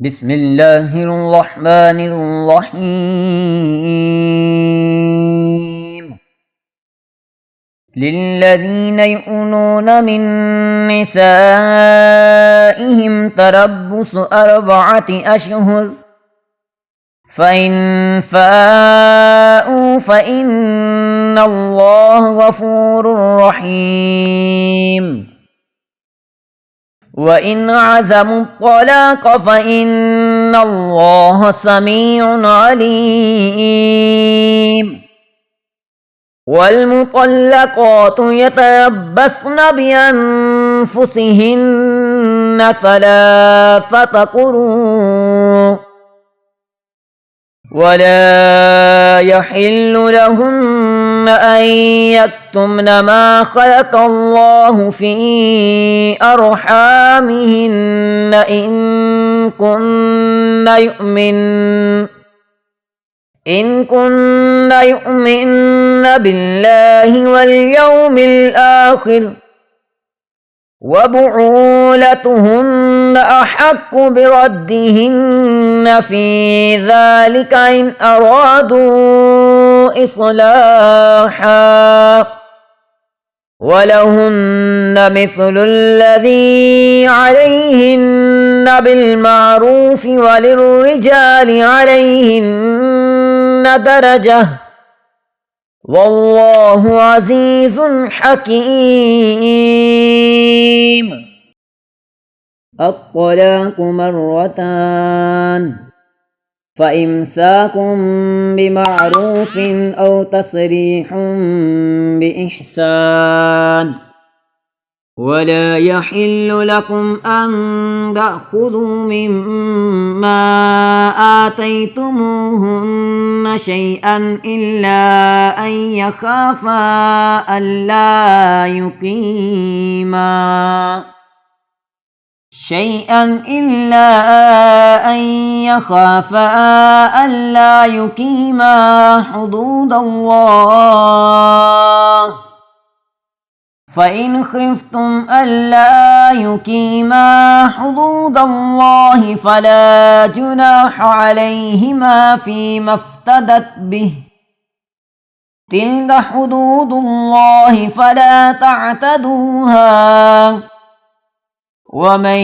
بسم اللہ الرحمن الرحیم للذین یؤلون من نسائهم تربص 4 اشہر فإن فاءوا فإن اللہ غفور رحیم وَإِنْ عَزَمُوا الطَّلَاقَ فَإِنَّ اللَّهَ سَمِيعٌ عَلِيمٌ وَالْمُطَلَّقَاتُ يَتَرَبَّصْنَ بِأَنفُسِهِنَّ 3 قُرُوءٍ وَلَا يَحِلُّ لَهُنَّ أَن يَكْتُمْنَ مَا خَلَقَ اللَّهُ فِي أَرْحَامِهِنَّ إِن كُنَّ يُؤْمِنَّ بِاللَّهِ وَالْيَوْمِ الْآخِرِ وَبُعُولَتُهُنَّ أَحَقُّ بِرَدِّهِنَّ فِي ذَلِكَ إِنْ أَرَادُوا إِصْلَاحًا وَلَهُنَّ مِثْلُ الَّذِي عَلَيْهِنَّ بِالْمَعْرُوفِ وَلِلرِّجَالِ عَلَيْهِنَّ دَرَجَةٌ واللہ عزیز حکیم الطلاق مرتان فإمساك بمعروف أو تسريح بإحسان ولا يحل لكم أن تأخذوا مما آتيتموهن شيئا إلا أن يخافا ألا يقيما حدود الله فَإِنْ خِفْتُمْ أَلَّا يُقِيمَا حُدُودَ اللَّهِ فَلَا جُنَاحَ عَلَيْهِمَا فِيمَا افْتَدَتْ بِهِ تِلْكَ حُدُودُ اللَّهِ فَلَا تَعْتَدُوهَا وَمَنْ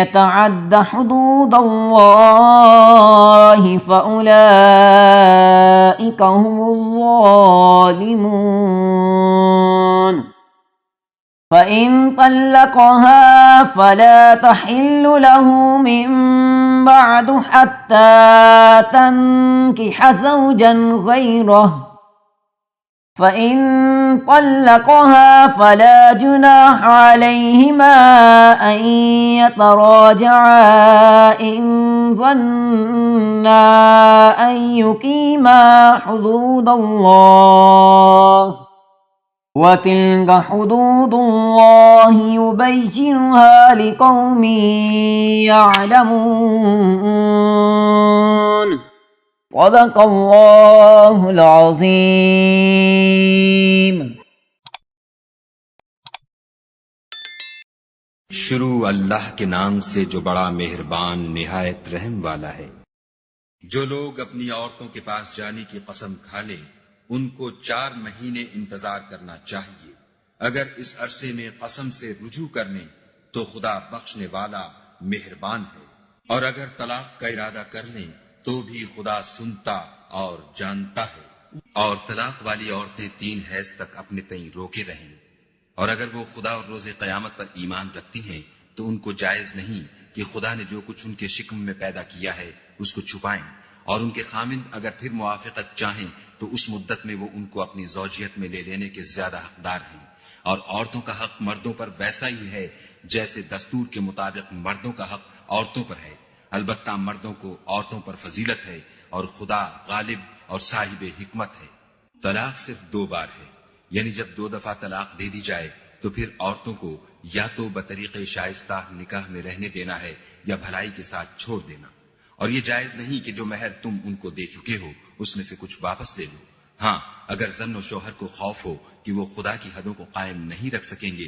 يَتَعَدَّ حُدُودَ اللَّهِ فَأُولَئِكَ هُمُ الظَّالِمُونَ فَإِن طَلَّقَهَا فَلَا تَحِلُّ لَهُ مِن بَعْدُ حَتَّى تَنكِحَ زَوْجًا غَيْرَهُ فَإِن طَلَّقَهَا فَلَا جُنَاحَ عَلَيْهِمَا أَن يَتَرَاجَعَا إِن ظَنَّا أَن يُقِيمَا حُدُودَ اللَّهِ وَتِلْكَ حُدُودُ اللَّهِ يُبَيِّنُهَا لِقَوْمٍ يَعْلَمُونَ صدق اللہ العظیم۔ شروع اللہ کے نام سے جو بڑا مہربان نہایت رحم والا ہے۔ جو لوگ اپنی عورتوں کے پاس جانے کی قسم کھا لیں ان کو 4 مہینے انتظار کرنا چاہیے۔ اگر اس عرصے میں قسم سے رجوع کر لیں تو خدا بخشنے والا مہربان ہے، اور اگر طلاق کا ارادہ کر لیں تو بھی خدا سنتا اور جانتا ہے۔ اور طلاق والی عورتیں 3 حیض تک اپنے تئیں روکے رہیں، اور اگر وہ خدا اور روز قیامت پر ایمان رکھتی ہیں تو ان کو جائز نہیں کہ خدا نے جو کچھ ان کے شکم میں پیدا کیا ہے اس کو چھپائیں، اور ان کے خامند اگر پھر موافقت چاہیں تو اس مدت میں وہ ان کو اپنی زوجیت میں لے لینے کے زیادہ حقدار ہیں۔ اور عورتوں کا حق مردوں پر ویسا ہی ہے جیسے دستور کے مطابق مردوں کا حق عورتوں پر ہے، البتہ مردوں کو عورتوں پر فضیلت ہے، اور خدا غالب اور صاحب حکمت ہے۔ طلاق صرف 2 بار ہے، یعنی جب 2 دفعہ طلاق دے دی جائے تو پھر عورتوں کو یا تو بطریق شائستہ نکاح میں رہنے دینا ہے یا بھلائی کے ساتھ چھوڑ دینا، اور یہ جائز نہیں کہ جو مہر تم ان کو دے چکے ہو اس میں سے کچھ واپس لے لو۔ ہاں، اگر زن و شوہر کو خوف ہو کہ وہ خدا کی حدوں کو قائم نہیں رکھ سکیں گے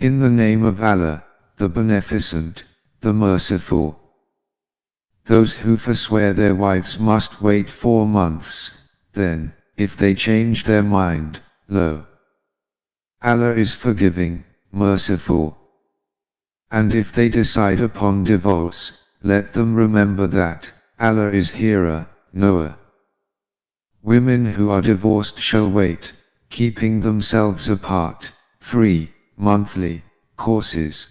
In the name of Allah, the Beneficent, the Merciful. Those who forswear their wives must wait 4 months, then, if they change their mind, lo! Allah is forgiving, merciful. And if they decide upon divorce, let them remember that Allah is hearer, knower. Women who are divorced shall wait, keeping themselves apart, 3 monthly courses.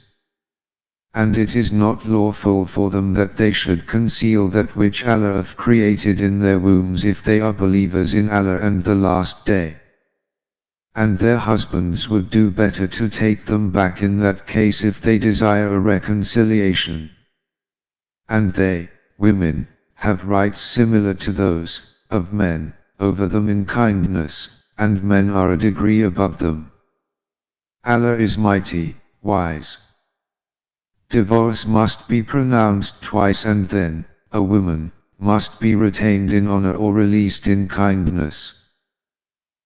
And it is not lawful for them that they should conceal that which Allah hath created in their wombs if they are believers in Allah and the last day. And their husbands would do better to take them back in that case if they desire a reconciliation. And they, women, have rights similar to those of men over them in kindness, and men are a degree above them. Allah is mighty, wise. Divorce must be pronounced twice, and then a woman must be retained in honor or released in kindness.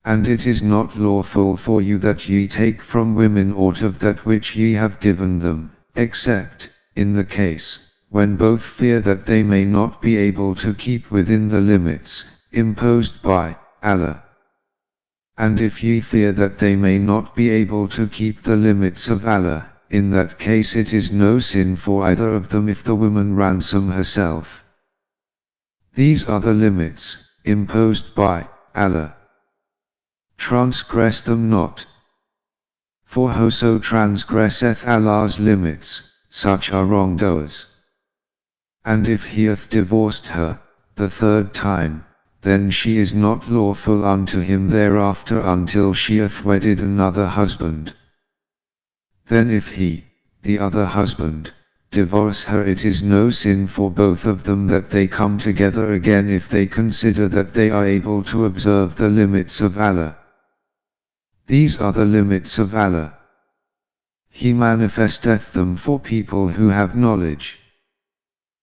And it is not lawful for you that ye take from women aught of that which ye have given them, except in the case when both fear that they may not be able to keep within the limits imposed by Allah. And if ye fear that they may not be able to keep the limits of Allah, in that case it is no sin for either of them if the woman ransom herself. These are the limits imposed by Allah. Transgress them not. For whoso transgresseth Allah's limits, such are wrongdoers. And if he hath divorced her the 3rd time, then she is not lawful unto him thereafter until she hath wedded another husband. Then if he, the other husband, divorce her, it is no sin for both of them that they come together again if they consider that they are able to observe the limits of Allah. These are the limits of Allah. He manifesteth them for people who have knowledge.